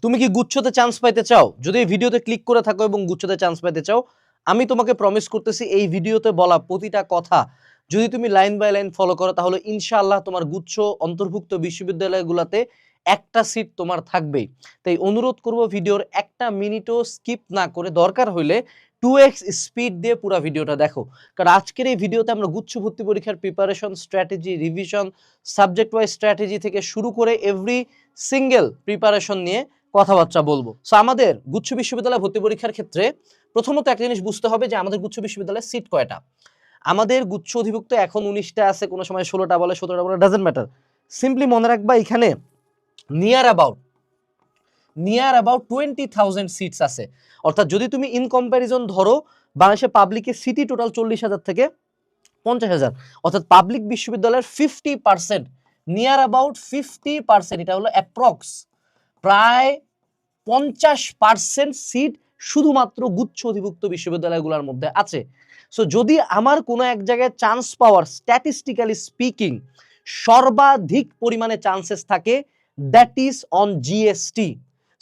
তুমি কি গুচ্ছতে চান্স পাইতে চাও? যদি এই ভিডিওতে ক্লিক করে থাকো এবং গুচ্ছতে চান্স পাইতে চাও, আমি তোমাকে প্রমিস করতেছি এই ভিডিওতে বলা প্রতিটা কথা যদি তুমি লাইন বাই লাইন ফলো করো তাহলে ইনশাআল্লাহ তোমার গুচ্ছ অন্তর্ভুক্ত বিশ্ববিদ্যালয়গুলোতে একটা সিট তোমার থাকবেই। তাই অনুরোধ করব ভিডিওর একটা মিনিটও স্কিপ না করে দরকার হইলে 2x স্পিড দিয়ে পুরো ভিডিওটা দেখো। কারণ আজকের এই ভিডিওতে আমরা গুচ্ছ ভর্তি পরীক্ষার preparation, strategy, revision, subject wise strategy থেকে শুরু করে এভরি সিঙ্গেল প্রিপারেশন নিয়ে কথাবার্তা বলবো। সো আমাদের গুচ্ছ বিশ্ববিদ্যালয় ভর্তি পরীক্ষার ক্ষেত্রে প্রথমত একটা জিনিস বুঝতে হবে যে আমাদের গুচ্ছ বিশ্ববিদ্যালয়ের সিট কয়টা। আমাদের গুচ্ছ অধিভুক্ত এখন 19টা আছে, কোনো সময় 16টা বলে 17টা বলে, ডাজেন্ট ম্যাটার। সিম্পলি মনে রাখবা এখানে নিয়ার অ্যাবাউট 20,000 সিটস আছে। অর্থাৎ যদি তুমি ইন কম্প্যারিজন ধরো বাংলাদেশের পাবলিকের সিটি টোটাল 40,000 থেকে 50,000, অর্থাৎ পাবলিক বিশ্ববিদ্যালয়ের 50%, নিয়ার অ্যাবাউট 50%, এটা হলো অ্যাপ্রক্স প্রায় 50% সিট শুধুমাত্র গুচ্ছ অধিভুক্ত বিশ্ববিদ্যালয়গুলোর মধ্যে আছে। সো যদি আমার কোনো এক জায়গায় চান্স পাওয়ার স্ট্যাটিস্টিক্যালি স্পিকিং সর্বাধিক পরিমাণে চান্সেস থাকে, that is on GST.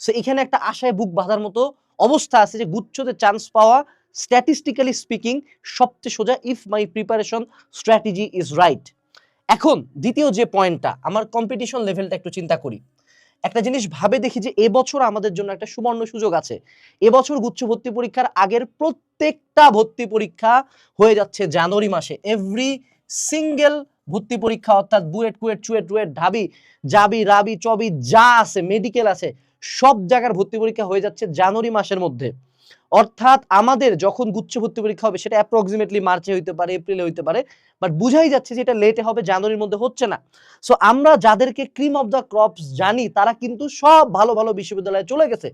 So এখানে একটা আশায় বুক বাঁধার মতো অবস্থা আছে যে গুচ্ছতে চান্স পাওয়া স্ট্যাটিস্টিক্যালি স্পিকিং সবচেয়ে সোজা if my preparation strategy is right. এখন দ্বিতীয় যে পয়েন্টটা, আমার কম্পিটিশন লেভেলটা একটু চিন্তা করি। একটা জিনিস ভাবে দেখি যে এবছর আমাদের জন্য একটা সুবর্ণ সুযোগ আছে। এবছর গুচ্ছ ভর্তি পরীক্ষার আগের প্রত্যেকটা ভর্তি পরীক্ষা হয়ে যাচ্ছে জানুয়ারি মাসে। এভরি সিঙ্গেল ভর্তি পরীক্ষা, অর্থাৎ বুয়েট, কুয়েট, চুয়েট, রুয়েট, ঢাবি, জাবি, রাবি, চবি যা আছে, মেডিকেল আছে, সব জায়গার ভর্তি পরীক্ষা হয়ে যাচ্ছে জানুয়ারি মাসের মধ্যে। অর্থাৎ আমাদের যখন গুচ্ছ ভর্তি পরীক্ষা হবে সেটা অ্যাপ্রক্সিমেটলি মার্চে হইতে পারে, এপ্রিলে হইতে পারে, বাট বুঝাই যাচ্ছে যে এটা লেটে হবে, জানুয়ারির মধ্যে হচ্ছে না। সো আমরা যাদেরকে ক্রিম অফ দ্য ক্রপস জানি তারা কিন্তু সব ভালো ভালো বিশ্ববিদ্যালয়ে চলে গেছে,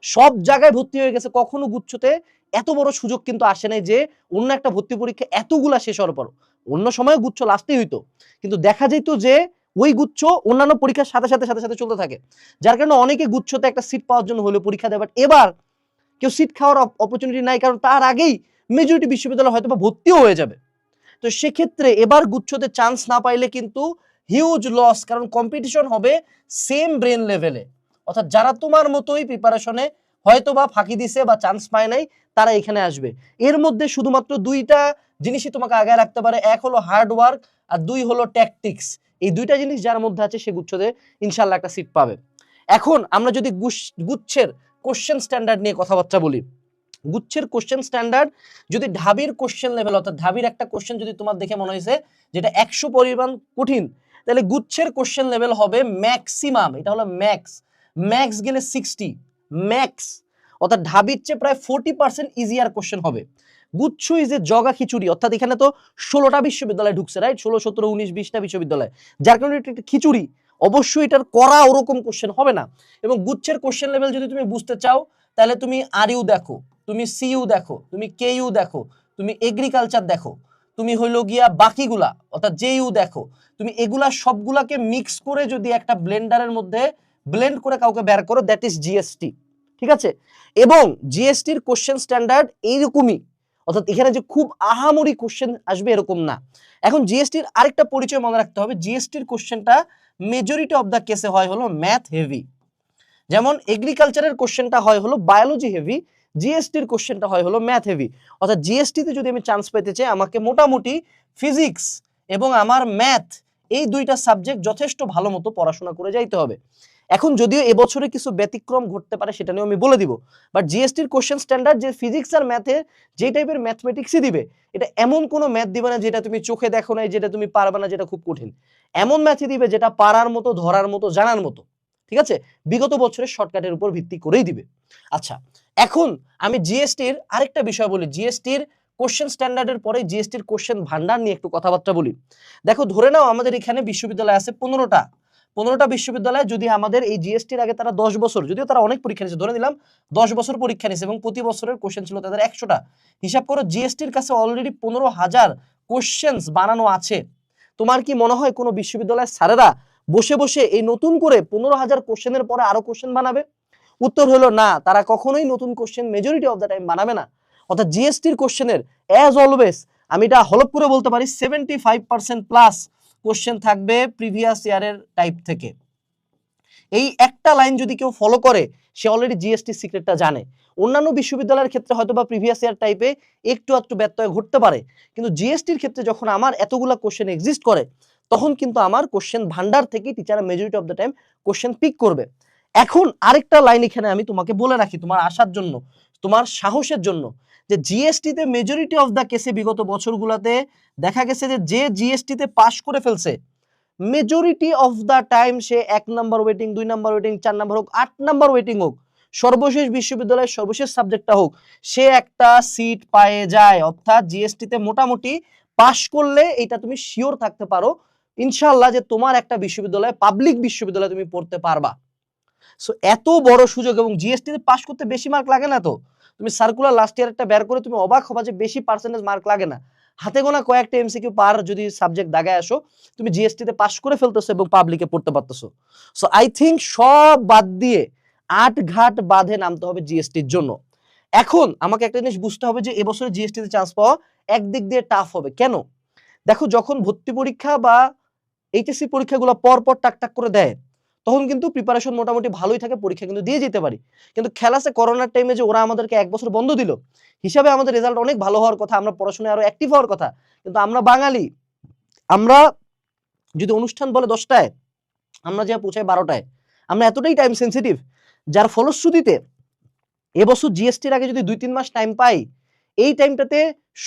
সব জায়গায় ভর্তি হয়ে গেছে। কখনো গুচ্ছতে এত বড় সুযোগ কিন্তু আসে নাই যে অন্য একটা ভর্তি পরীক্ষা এতগুলা শেষ হওয়ার পর, অন্য সময় গুচ্ছ লাস্টেই হইতো, কিন্তু দেখা যেত যে ওই গুচ্ছ অন্যান্য পরীক্ষার সাথে সাথে সাথে সাথে চলতে থাকে, যার কারণে অনেকে গুচ্ছতে একটা সিট পাওয়ার জন্য হলেও পরীক্ষা দেয়। বাট এবার কেউ সিট খাওয়ার অপরচুনিটি নাই, কারণ তার আগেই মেজরিটি বিশ্ববিদ্যালয় হয়তো বা ভর্তিও হয়ে যাবে। তো সেক্ষেত্রে এবার গুচ্ছতে চান্স না পাইলে কিন্তু হিউজ লস, কারণ কম্পিটিশন হবে সেম ব্রেন লেভেলে। অর্থাৎ যারা তোমার মতোই প্রিপারেশনে হয়তো বা ফাঁকি দিছে বা চান্স পায় নাই, তারা এখানে আসবে। এর মধ্যে শুধুমাত্র দুইটা জিনিসই তোমাকে আগে রাখতে পারে, এক হলো হার্ড ওয়ার্ক আর দুই হলো ট্যাকটিক্স। এই দুইটা জিনিস যার মধ্যে আছে সে গুচ্ছতে ইনশাল্লাহ একটা সিট পাবে। এখন আমরা যদি গুচ্ছের কোশ্চেন স্ট্যান্ডার্ড নিয়ে কথাবার্তা বলি, গুচ্ছের কোশ্চেন স্ট্যান্ডার্ড যদি ঢাবির কোশ্চেন লেভেল, অর্থাৎ ঢাবির একটা কোশ্চেন যদি তোমার দেখে মনে হয়েছে যেটা 100 পরিমাণ কঠিন, তাহলে গুচ্ছের কোশ্চেন লেভেল হবে ম্যাক্সিমাম, এটা হলো ম্যাক্স গেলে 60 ম্যাক্স, অর্থাৎ ঢাবির চেয়ে প্রায় 40% ইজিয়ার কোশ্চেন হবে। গুচ্ছ ইজ এ জগা খিচুড়ি, অর্থাৎ এখানে তো 16টা বিশ্ববিদ্যালয় ঢুকছে, রাইট? 16, 17, 19, 20টা বিশ্ববিদ্যালয়, যার কারণে এটা একটা খিচুড়ি। অবশ্যই এটার করা ওরকম কোশ্চেন হবে না। এবং গুচ্ছের কোশ্চেন লেভেল যদি তুমি বুঝতে চাও তাহলে তুমি আরইউ দেখো, তুমি সিইউ দেখো, তুমি কেইউ দেখো, তুমি এগ্রিকালচার দেখো, তুমি হইলো গিয়া বাকিগুলা অর্থাৎ জেইউ দেখো, তুমি এগুলা সবগুলাকে মিক্স করে যদি একটা ব্লেন্ডারের মধ্যে ব্লেন্ড করে কাউকে বের করো, দ্যাট ইজ জিএসটি। ঠিক আছে? এবং জিএসটির কোশ্চেন স্ট্যান্ডার্ড এইরকমই, অর্থাৎ এখানে যে খুব আহামরি কোশ্চেন আসবে এরকম না। এখন জিএসটির আরেকটা পরিচয় মনে রাখতে হবে, জিএসটির কোশ্চেনটা মেজরিটি অফ দ্য কেসে হয় হলো ম্যাথ হেভি। যেমন এগ্রিকালচারের কোশ্চেনটা হয় হলো বায়োলজি হেভি, জিএসটির কোশ্চেনটা হয় হলো ম্যাথ হেভি। অর্থাৎ জিএসটিতে যদি আমি চান্স পেতে চাই আমাকে মোটামুটি ফিজিক্স এবং আমার ম্যাথ এই দুইটা সাবজেক্ট যথেষ্ট ভালো মতো পড়াশোনা করে যাইতে হবে। এখন যদিও এবছরে কিছু ব্যতিক্রম ঘটতে পারে সেটা নিয়ে আমি বলে দিব, বাট জিএসটির কোশ্চেন স্ট্যান্ডার্ড যে ফিজিক্স আর ম্যাথে যে টাইপের ম্যাথমেটিক্সই দিবে, এটা এমন কোনো ম্যাথ দিবে না যেটা তুমি চোখে দেখো নাই, যেটা তুমি পারবে না, যেটা খুব কঠিন। এমন ম্যাথই দিবে যেটা পারার মতো, ধরার মতো, জানার মতো। ঠিক আছে? বিগত বছরের শর্টকাটের উপর ভিত্তি করেই দিবে। আচ্ছা, এখন আমি জিএসটির আরেকটা বিষয় বলি, জিএসটির কোশ্চেন স্ট্যান্ডার্ডের পরে জিএসটির কোশ্চেন ভান্ডার নিয়ে একটু কথাবার্তা বলি। দেখো, ধরে নাও আমাদের এখানে বিশ্ববিদ্যালয় আছে 15টা বিশ্ববিদ্যালয়, যদি আমাদের এই জিএসটির আগে তারা 10 বছর, যদিও তারা অনেক পরীক্ষা নিয়েছে, ধরে নিলাম 10 বছর পরীক্ষা নিয়েছে এবং প্রতি বছরের কোশ্চেন ছিল তাদের 100টা, হিসাব করো জিএসটির কাছে অলরেডি 15,000 কোশ্চেন বানানো আছে। তোমার কি মনে হয় কোনো বিশ্ববিদ্যালয়ের স্যারেরা বসে বসে এই নতুন করে 15,000 কোশ্চেনের পরে আরো কোশ্চেন বানাবে? উত্তর হলো না, তারা কখনোই নতুন question majority of the time বানাবে না। অর্থাৎ জিএসটির কোশ্চেনের অ্যাজ অলওয়েজ আমি এটা হলপ করে বলতে পারি 75% প্লাস কোশ্চেন থাকবে প্রিভিয়াস ইয়ারের টাইপ থেকে। এই একটা লাইন যদি কেউ ফলো করে সে অলরেডি জিএসটি সিক্রেটটা জানে। অন্যান্য বিশ্ববিদ্যালয়ের ক্ষেত্রে হয়তো বা প্রিভিয়াস ইয়ার টাইপে একটু একটু ব্যত্যয় ঘটতে পারে, কিন্তু জিএসটির ক্ষেত্রে যখন আমার এতগুলা কোশ্চেন এক্সিস্ট করে তখন কিন্তু আমার কোশ্চেন ভান্ডার থেকে teacher majority of the time question pick করবে। এখন আরেকটা লাইন এখানে আমি তোমাকে বলে রাখি তোমার আসার জন্য, তোমার সাহসের জন্য, যে জিএসটিতে মেজরিটি অফ দ্য কেসে বিগত বছরগুলোতে দেখা গেছে যে জিএসটিতে পাশ করে ফেলছে majority of the time say 1 number waiting, 2 number waiting, 4 number হোক, 8 নাম্বার ওয়েটিং হোক, সর্বশেষ বিশ্ববিদ্যালয়ের সর্বশেষ সাবজেক্টটা হোক, সে একটা সিট পায়ে যায়। অর্থাৎ জিএসটিতে মোটামুটি পাশ করলে এটা তুমি শিওর থাকতে পারো ইনশাআল্লাহ যে তোমার একটা বিশ্ববিদ্যালয়, পাবলিক বিশ্ববিদ্যালয়ে তুমি পড়তে পারবা। সো এত বড় সুযোগ, এবং জিএসটিতে পাশ করতে বেশি মার্ক লাগে না। তো তুমি সার্কুলার লাস্ট ইয়ারটা বের করে তুমি অবাক হবা যে বেশি পার্সেন্টেজ মার্ক লাগে না, হাতে গোনা কয়েকটা এমসিকিউ পার যদি সাবজেক্ট দাগায় আসো তুমি জিএসটিতে পাশ করে ফেলতেছো এবং পাবলিকে পড়তে পারতেছো। সো আই থিঙ্ক সব বাদ দিয়ে 8 ঘাট বাঁধে নামতে হবে জিএসটির জন্য। এখন আমাকে একটা জিনিস বুঝতে হবে যে এবছরে জিএসটিতে চান্স পাওয়া একদিক দিয়ে টাফ হবে। কেন? দেখো, যখন ভর্তি পরীক্ষা বা এইচএসসি পরীক্ষাগুলো পর পর টাক টাক করে দেয় তখন কিন্তু প্রিপারেশন মোটামুটি ভালোই থাকে, পরীক্ষা কিন্তু দিয়ে যেতে পারি। কিন্তু খেলাসে করোনার টাইমে যে ওরা আমাদেরকে 1 বছর বন্ধ দিল, হিসাবে আমাদের রেজাল্ট অনেক ভালো হওয়ার কথা, আমরা পড়াশোনায় আরো অ্যাক্টিভ হওয়ার কথা, কিন্তু আমরা বাঙালি, আমরা যদি অনুষ্ঠান বলে 10টায় আমরা যা পৌঁছাই 12টায়, আমরা এতটাই টাইম সেন্সিটিভ, যার ফলশ্রুতিতে এবছর জিএসটির আগে যদি 2-3 মাস টাইম পাই, এই টাইমটাতে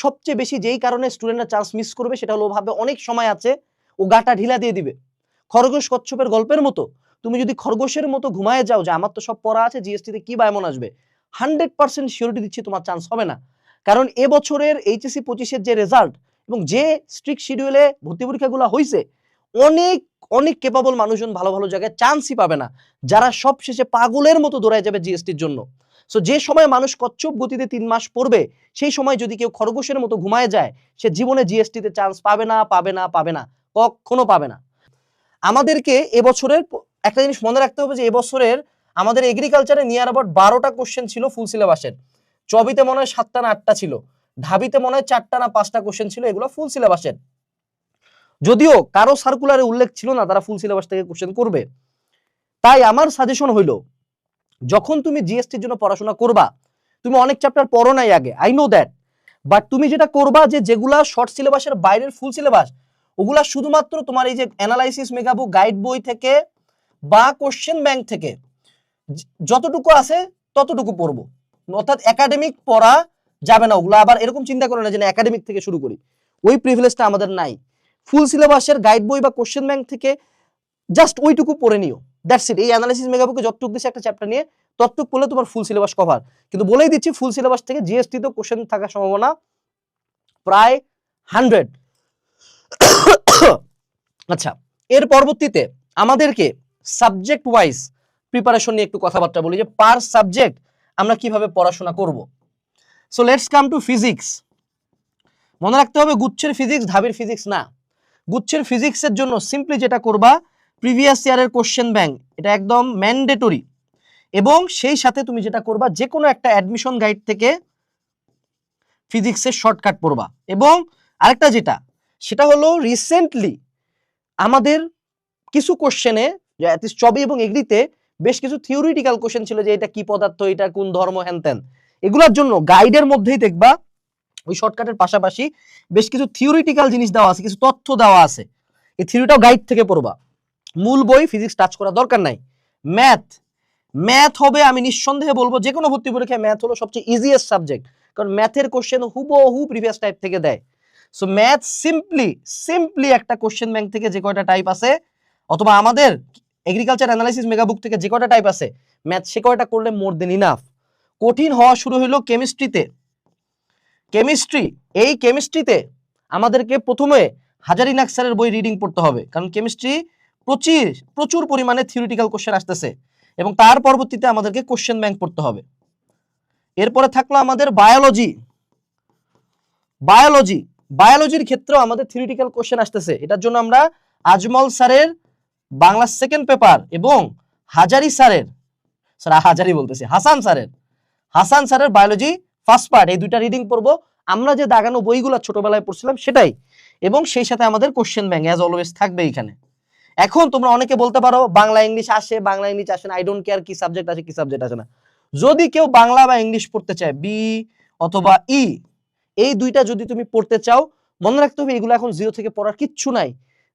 সবচেয়ে বেশি যেই কারণে স্টুডেন্টরা চান্স মিস করবে সেটা হলো ভাবে অনেক সময় আছে, ও গাটা ঢিলা দিয়ে দিবে। খরগোশ কচ্ছপের গল্পের মতো তুমি যদি খরগোশের মতো ঘুমায় যাও যে আমার তো সব পড়া আছে, জিএসটিতে কি বা এমন আসবে, 100% সিওরিটি দিচ্ছি তোমার চান্স হবে না। কারণ এবছরের এইচএসসি 25-এর যে রেজাল্ট এবং যে স্ট্রিক্ট শিডিউলে ভর্তি পরীক্ষাগুলো হয়েছে, অনেক অনেক কেপাবল মানুষজন ভালো ভালো জায়গায় চান্সই পাবে না, যারা সব শেষে পাগলের মতো দৌড়ায় যাবে জিএসটির জন্য। সো যে সময় মানুষ কচ্ছপ গতিতে 3 মাস পড়বে, সেই সময় যদি কেউ খরগোশের মতো ঘুমায় যায়, সে জীবনে জিএসটিতে চান্স পাবে না, পাবে না, পাবে না, কখনো পাবে না। আমাদেরকে এবছরের একটা জিনিস মনে রাখতে হবে যে এবছরের আমাদের এগ্রিকালচারে নিয়ার অ্যাবাউট 12টা কোশ্চেন ছিল ফুল সিলেবাসের, চবিতে মনে হয় 7টা না 8টা ছিল, ঢাবিতে মনে হয় 4টা না 5টা কোশ্চেন ছিল, এগুলো ফুল সিলেবাসের। যদিও কারো সার্কুলারে উল্লেখ ছিল না তারা ফুল সিলেবাস থেকে কোশ্চেন করবে। তাই আমার সাজেশন হইল, যখন তুমি জিএসটির জন্য পড়াশোনা করবা, তুমি অনেক চ্যাপ্টার পড়ো নাই আগে, আই নো দ্যাট, বাট তুমি যেটা করবা যে যেগুলা শর্ট সিলেবাসের বাইরের ফুল সিলেবাস, ওগুলা শুধুমাত্র তোমার এই যে অ্যানালাইসিস মেগাবুক গাইড বই থেকে বা কোশ্চেন ব্যাংক থেকে যতটুকু আছে ততটুকু পড়বো। অর্থাৎ একাডেমিক পড়া যাবে না, ওগুলো আবার এরকম চিন্তা করে না যে একাডেমিক থেকে শুরু করি, ওই প্রিভিলেজটা আমাদের নাই। ফুল সিলেবাসের গাইড বই বা কোশ্চেন ব্যাংক থেকে জাস্ট ওইটুকু পড়ে নিও, দ্যাটস ইট। এই অ্যানালাইসিস মেগাবুকে যতটুকু দিচ্ছে একটা চ্যাপ্টার নিয়ে ততটুকু পড়লে তোমার ফুল সিলেবাস কভার। কিন্তু বলেই দিচ্ছি, ফুল সিলেবাস থেকে জিএসটি তো কোশ্চেন থাকার সম্ভাবনা প্রায় 100। আচ্ছা, এর পরবর্তীতে আমাদেরকে সাবজেক্ট ওয়াইজ প্রিপারেশন নিয়ে একটু কথাবার্তা বলি, যে পার সাবজেক্ট আমরা কিভাবে পড়াশোনা করব। So let's come to physics. মনে রাখতে হবে গুচ্ছের ফিজিক্স ঢাবির ফিজিক্স না। গুচ্ছের ফিজিক্সের জন্য সিম্পলি যেটা করবা, প্রিভিয়াস ইয়ারের কোশ্চেন ব্যাংক এটা একদম ম্যান্ডেটরি, এবং সেই সাথে তুমি যেটা করবা যে কোনো একটা অ্যাডমিশন গাইড থেকে ফিজিক্সের শর্টকাট পড়বা। এবং আরেকটা যেটা, সেটা হলো রিসেন্টলি আমাদের কিছু কোশ্চেনে, চবি এবং এগ্রিতে বেশ কিছু থিওরিটিক্যাল কোশ্চেন ছিল, যে এটা কি পদার্থ, এটা কোন ধর্ম, হ্যান ত্যান, এগুলোর জন্য গাইডের মধ্যেই দেখবা ওই শর্টকাটের পাশাপাশি বেশ কিছু থিওরিটিক্যাল জিনিস দেওয়া আছে, কিছু তথ্য দেওয়া আছে, এই থিওরিটাও গাইড থেকে পড়বা। মূল বই ফিজিক্স টাচ করা দরকার নাই। ম্যাথ হবে, আমি নিঃসন্দেহে বলবো যে কোনো ভর্তি পরীক্ষায় ম্যাথ হলো সবচেয়ে ইজিয়েস্ট সাবজেক্ট, কারণ ম্যাথের কোশ্চেন হুবহু প্রিভিয়াস টাইপ থেকে দেয়। সো ম্যাথ সিম্পলি একটা কোশ্চেন ব্যাংক থেকে যে কয়টা টাইপ আছে, অথবা আমাদের এগ্রিকালচার অ্যানালাইসিস মেগাবুক থেকে যে কয়টা টাইপ আছে ম্যাথ, সে কয়টা করলে মোর দেন ইনাফ। কঠিন হওয়া শুরু হলো এই কেমিস্ট্রিতে আমাদেরকে প্রথমে হাজারিনাক স্যারের বই রিডিং পড়তে হবে, কারণ কেমিস্ট্রি প্রচুর পরিমাণে থিওরিটিক্যাল কোশ্চেন আসতেছে, এবং তার পরবর্তীতে আমাদেরকে কোশ্চেন ব্যাংক পড়তে হবে। এরপরে থাকলো আমাদের বায়োলজির ক্ষেত্রেও আমাদের থিওরিটিক্যাল কোশ্চেন আসতেছে। এটার জন্য আমরা আজমল স্যারের বাংলা সেকেন্ড পেপার এবং হাসান স্যারের বায়োলজি ফার্স্ট পার্ট, এই দুইটা রিডিং পড়বো। আমরা যে দাগানো বইগুলো ছোটবেলায় পড়ছিলাম সেটাই, এবং সেই সাথে আমাদের কোশ্চেন ব্যাংক অ্যাজ অলওয়েজ থাকবে এখানে। এখন তোমরা অনেকে বলতে পারো বাংলা ইংলিশ আসে, বাংলা ইংলিশ আসে না, আই ডোন্ট কেয়ার কি সাবজেক্ট আছে কি সাবজেক্ট আসে না। যদি কেউ বাংলা বা ইংলিশ পড়তে চায়, বি অথবা ই, এই দুইটা যদি তুমি পড়তে চাও, মনে রাখতে হবে এগুলো এখন জিরো থেকে পড়ার কিচ্ছু নাই।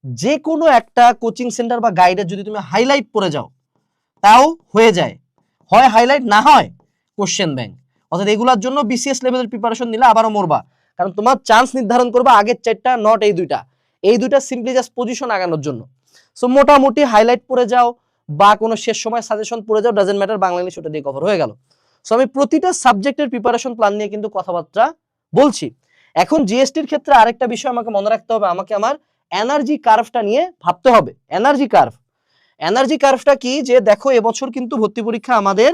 যে কোনো একটা কোচিং সেন্টার বা গাইডে যদি তুমি হাইলাইট পড়ে যাও তাও হয়ে যায়, হয় হাইলাইট না হয় কোশ্চেন ব্যাংক। অর্থাৎ এগুলোর জন্য বিসিএস লেভেলের প্রিপারেশন নিলে আবারও মরবা, কারণ তোমার চান্স নির্ধারণ করবে আগের চারটা, নট এই দুইটা। এই দুইটা সিম্পলি জাস্ট পজিশন আগানোর জন্য। সো মোটামুটি হাইলাইট পড়ে যাও বা কোনো শেষ সময় সাজেশন পড়ে যাও, ডাজেন্ট ম্যাটার, বাংলা ইংলিশ ওটা দিয়ে কভার হয়ে গেল। সো আমি প্রতিটা সাবজেক্টের প্রিপারেশন প্ল্যান নিয়ে কিন্তু কথাবার্তা বলছি। এখন জিএসটির ক্ষেত্রে আরেকটা বিষয় আমাকে মনে রাখতে হবে, আমাকে আমার এনার্জি কার্ভটা নিয়ে ভাবতে হবে। এনার্জি কার্ভ, এনার্জি কার্ভটা কি, যে দেখো এবছর কিন্তু ভর্তি পরীক্ষা আমাদের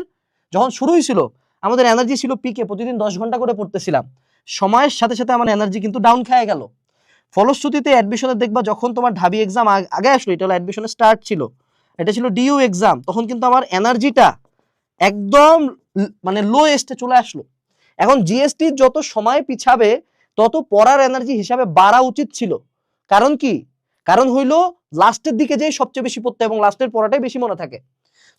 যখন শুরু হয়েছিল আমাদের এনার্জি ছিল পিকে, প্রতিদিন 10 ঘন্টা করে পড়তেছিলাম। সময়ের সাথে সাথে আমার এনার্জি কিন্তু ডাউন খেয়ে গেল। ফলশ্রুতিতে অ্যাডমিশনের দেখবা যখন তোমার ঢাবি এক্সাম আগে আসলো, এটা হলো অ্যাডমিশনের স্টার্ট ছিল, এটা ছিল ডিইউ এক্সাম, তখন কিন্তু আমার এনার্জিটা একদম মানে লোয়েস্টে চলে আসলো। এখন জিএসটি যত সময় পিছাবে তত পড়ার এনার্জি হিসাবে বাড়া উচিত ছিল। কারণ কি, কারণ হইলো লাস্টের দিকে যেই সবচেয়ে বেশি পড়তে এবং লাস্টের পড়াটাই বেশি মনে থাকে।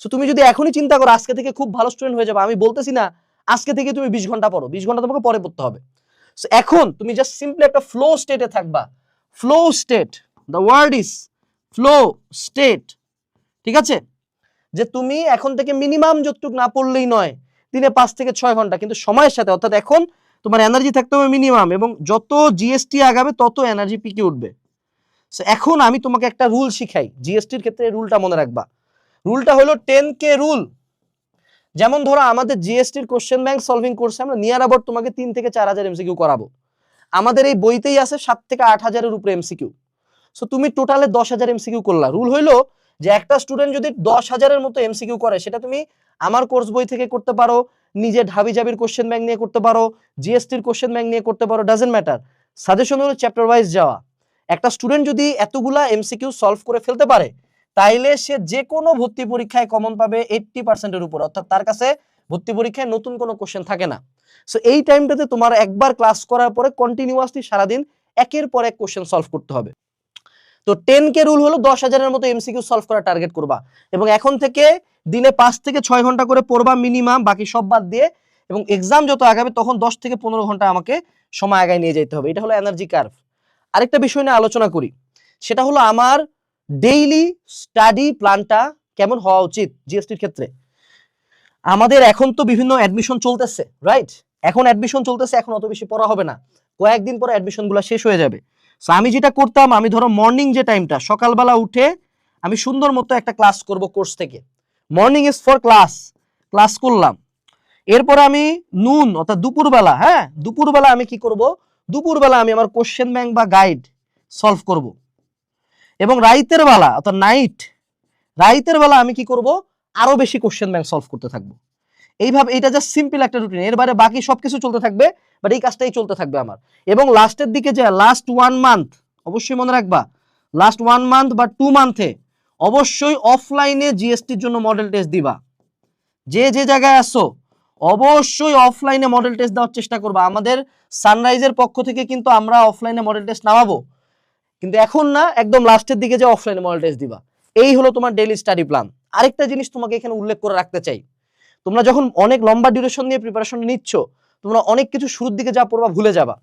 সো তুমি যদি এখনই চিন্তা করো আজকে থেকে খুব ভালো স্টুডেন্ট হয়ে যাবে, আমি বলতেছি না আজকে থেকে তুমি 20 ঘন্টা পড়ো, 20 ঘন্টা তোমাকে পরে পড়তে হবে। সো এখন তুমি জাস্ট সিম্পলি একটা ফ্লো স্টেটে থাকবা। Flow state, the word is flow state, ঠিক আছে? যে তুমি এখন থেকে মিনিমাম যতটুকু না পড়লেই নয়, দিনে 5 থেকে 6 ঘন্টা, কিন্তু সময়ের সাথে, অর্থাৎ এখন তোমার এনার্জি থাকতে হবে মিনিমাম, এবং যত জিএসটি আগাবে তত এনার্জি পিকে উঠবে। সো এখন আমি তোমাকে একটা রুল শিখাই জিএসটির ক্ষেত্রে, রুলটা মনে রাখবা। রুলটা হলো 10K রুল। যেমন ধরো আমাদের জিএসটির কোশ্চেন ব্যাংক সলভিং কোর্সে আমরা নিয়ার অ্যাবাউট তোমাকে 3 থেকে 4,000 এমসিকিউ করাবো। আমাদের এই বইতেই আছে 7 থেকে 8,000-এর উপরে এমসিকিউ। সো তুমি টোটালে 10,000 এমসিকিউ করলা। রুল হইলো যে একটা স্টুডেন্ট যদি 10,000-এর মতো এমসিকিউ করে, সেটা তুমি আমার কোর্স বই থেকে করতে পারো, নিজে ঢাবি জাবির কোশ্চেন ব্যাংক নিয়ে করতে পারো, জিএসটির কোশ্চেন ব্যাংক নিয়ে করতে পারো, ডাজেন্ট ম্যাটার। সাজেশন হলো চ্যাপ্টার ওয়াইজ যাওয়া। একটা স্টুডেন্ট যদি এতগুলা এমসিকিউ সলভ করে ফেলতে পারে, তাইলে সে যে কোনো ভর্তি পরীক্ষায় কমন পাবে 80%-এর উপর, অর্থাৎ তার কাছে ভর্তি পরীক্ষায় নতুন কোনো কোশ্চেন থাকে না। সো এই টাইমটাতে তোমার একবার ক্লাস করার পরে কন্টিনিউয়াসলি সারাদিন একের পর এক কোশ্চেন সলভ করতে হবে। তো 10K রুল হলো 10,000-এর মতো এমসিকিউ সলভ করা টার্গেট করবা, এবং এখন থেকে দিনে 5 থেকে 6 ঘন্টা করে পড়বা মিনিমাম, বাকি সব বাদ দিয়ে, এবং এক্সাম যত আগাবে তখন 10 থেকে 15 ঘন্টা আমাকে সময় আগায় নিয়ে যেতে হবে। এটা হলো এনার্জি কার্ভ। আরেকটা বিষয় নিয়ে আলোচনা করি, সেটা হলো আমার ডেইলি স্টাডি প্ল্যানটা কেমন হওয়া উচিত জিএসটির ক্ষেত্রে। আমাদের এখন তো বিভিন্ন অ্যাডমিশন চলতেছে, রাইট? এখন অ্যাডমিশন চলতেছে, এখন অত বেশি পড়া হবে না, কয়েকদিন পরে অ্যাডমিশন গুলো শেষ হয়ে যাবে। সো আমি যেটা করতাম, আমি ধরো মর্নিং যে টাইমটা, সকালবেলা উঠে আমি সুন্দর মতো একটা ক্লাস করব কোর্স থেকে। Morning is for class, class করলাম। এরপরে আমি নুন অর্থাৎ দুপুরবেলা, হ্যাঁ দুপুরবেলা আমি কি করব, দুপুরবেলা আমি আমার কোশ্চেন ব্যাংক বা গাইড সলভ করব। এবং রাইতের বেলা অর্থাৎ রাইতের বেলা আমি কি করব, আরো বেশি কোশ্চেন ব্যাংক সলভ করতে থাকবো। এইভাবে এটা জাস্ট সিম্পল একটা রুটিন, এর বাইরে বাকি সবকিছু চলতে থাকবে, বাট এই কাজটাই চলতে থাকবে আমার। এবং লাস্টের দিকে যে লাস্ট 1 মান্থ, অবশ্যই মনে রাখবা, লাস্ট 1 মান্থ বা 2 মান্থে অবশ্যই অফলাইনে জিএসটির জন্য মডেল টেস্ট দিবা। যে যে জায়গায় আসো অবশ্যই অফলাইনে মডেল টেস্ট দেওয়ার চেষ্টা করবা। আমাদের সানরাইজের পক্ষ থেকে কিন্তু আমরা অফলাইনে মডেল টেস্ট নামাবো, কিন্তু এখন না, একদম লাস্টের দিকে যে অফলাইনে মডেল টেস্ট দিবা। এই হলো তোমার ডেইলি স্টাডি প্ল্যান। আরেকটা জিনিস তোমাকে এখানে উল্লেখ করে রাখতে চাই, তোমরা যখন অনেক লম্বা ডিউরেশন নিয়ে প্রিপারেশন নিচ্ছ, তোমরা অনেক কিছু শুরুর দিকে যা পড়বা ভুলে যাবা।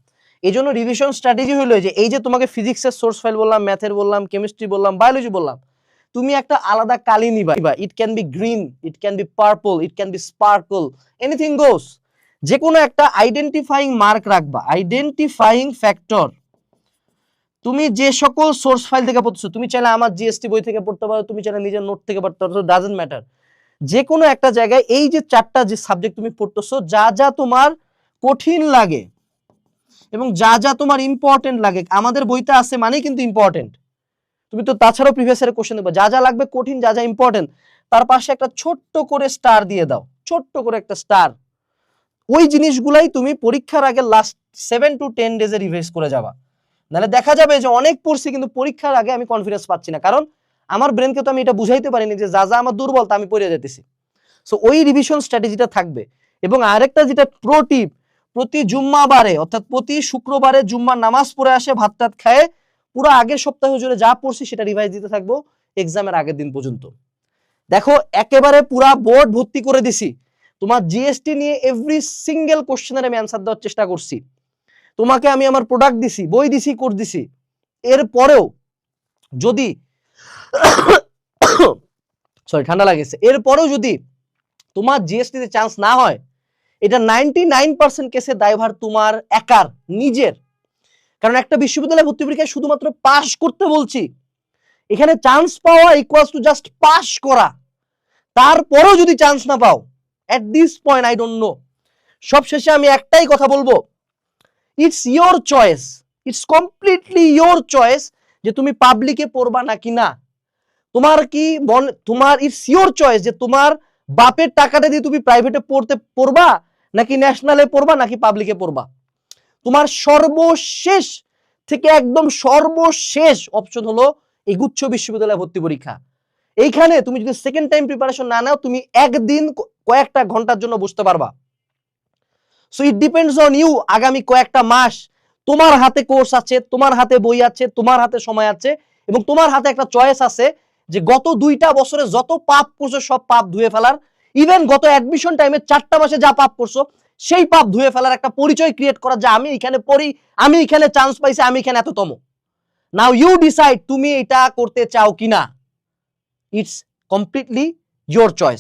এই জন্য রিভিশন স্ট্র্যাটেজি হলো যে এই যে তোমাকে ফিজিক্সের সোর্স ফাইল বললাম, ম্যাথের বললাম, কেমিস্ট্রি বললাম, বায়োলজি বললাম, তুমি একটা আলাদা কালি নিবা। It can be green, it can be purple, it can be sparkle, anything goes. যে কোনো একটা আইডেন্টিফাইং মার্ক রাখবা, আইডেন্টিফাইং ফ্যাক্টর। তুমি যে সকল সোর্স ফাইল থেকে পড়ছো, তুমি চাইলে আমার জিএসটি বই থেকে পড়তে পারো, তুমি চাইলে নিজের নোট থেকে পড়তে পারো, ডাজেন্ট ম্যাটার। যে কোনো একটা জায়গায় এই যে 4টা যে সাবজেক্ট তুমি পড়তেছো, যা যা তোমার কঠিন লাগে এবং যা যা তোমার ইম্পর্টেন্ট লাগে, আমাদের বইতে আছে মানেই কিন্তু ইম্পর্টেন্ট। তুমি তো তাছাড়াও প্রিভিয়াস ইয়ারের কোশ্চেন দেখবা, যা যা লাগবে কঠিন, যা যা ইম্পর্টেন্ট, তার পাশে একটা ছোট্ট করে স্টার দিয়ে দাও, ছোট্ট করে একটা স্টার। ওই জিনিসগুলাই তুমি পরীক্ষার আগে লাস্ট 7 to 10 ডেজে রিভাইজ করে যাবা। নাহলে দেখা যাবে যে অনেক পড়ছি কিন্তু পরীক্ষার আগে আমি কনফিডেন্স পাচ্ছি না, কারণ আমার ব্রেনকে তো আমি এটা বুঝাইতে পারিনি যে যা যা আমার দুর্বল তা আমি পড়ে যেতেছি। সো ওই রিভিশন স্ট্র্যাটেজিটা থাকবে। এবং আরেকটা যেটা প্রো টিপ, প্রতি জুম্মাবারে অর্থাৎ প্রতি শুক্রবারে জুম্মার নামাজ পড়ে আসে, ভাত টাত খায় পুরো আগের সপ্তাহ জুড়ে যা পড়ছি সেটা রিভাইজ দিতে থাকবো, এক্সামের আগের দিন পর্যন্ত। দেখো একেবারে পুরা বোর্ড ভর্তি করে দিছি, তোমার জিএসটি নিয়ে এভরি সিঙ্গেল কোশ্চেনের আমি অ্যান্সার দেওয়ার চেষ্টা করছি, তোমাকে আমি আমার প্রোডাক্ট দিছি, বই দিছি, কোর্স দিছি। এরপরেও যদি সরি ঠান্ডা লাগেছে, এরপরেও যদি তোমার জিএসটিতে চান্স না হয়, এটা 99% কেসে দায়ভার তোমার একার নিজের। কারণ একটা বিশ্ববিদ্যালয়ে ভর্তি পরীক্ষায় শুধুমাত্র পাস করতে বলছি, এখানে চান্স পাওয়া ইকুয়ালস টু জাস্ট পাস করা। তারপরেও যদি চান্স না পাও, at this point I don't know. সবশেষে আমি একটাই কথা বলবো, it's your choice, it's completely your choice যে তুমি পাবলিকে পড়বা নাকি না। তোমার কি তোমার ইটস ইয়োর চয়েস যে তোমার বাপের টাকাটা দিয়ে তুমি প্রাইভেটে পড়বা নাকি ন্যাশনালে পড়বা নাকি পাবলিকে পড়বা। তোমার সর্বশেষ থেকে একদম সর্বশেষ অপশন হলো এই গুচ্ছ বিশ্ববিদ্যালয় ভর্তি পরীক্ষা। এইখানে তুমি যদি সেকেন্ড টাইম প্রিপারেশন না নাও, তুমি একদিন কয়েকটা ঘন্টার জন্য বুঝতে পারবা। So it depends on you. আগামী কয়েকটা মাস তোমার হাতে কোর্স আছে, তোমার হাতে বই আছে, তোমার হাতে সময় আছে, এবং তোমার হাতে একটা চয়েস আছে যে গত 2টা বছরে যত পাপ করছো সব পাপ ধুয়ে ফেলার। ইভেন গত অ্যাডমিশন টাইমে 4টা মাসে যা পাপ করছো সেই পাপ ধুয়ে ফেলার একটা পরিচয় ক্রিয়েট করা, যে আমি এখানে পড়ি, আমি এখানে চান্স পাইছি, আমি এখানে এততম। নাও ইউ ডিসাইড তুমি এটা করতে চাও কিনা। It's completely your choice.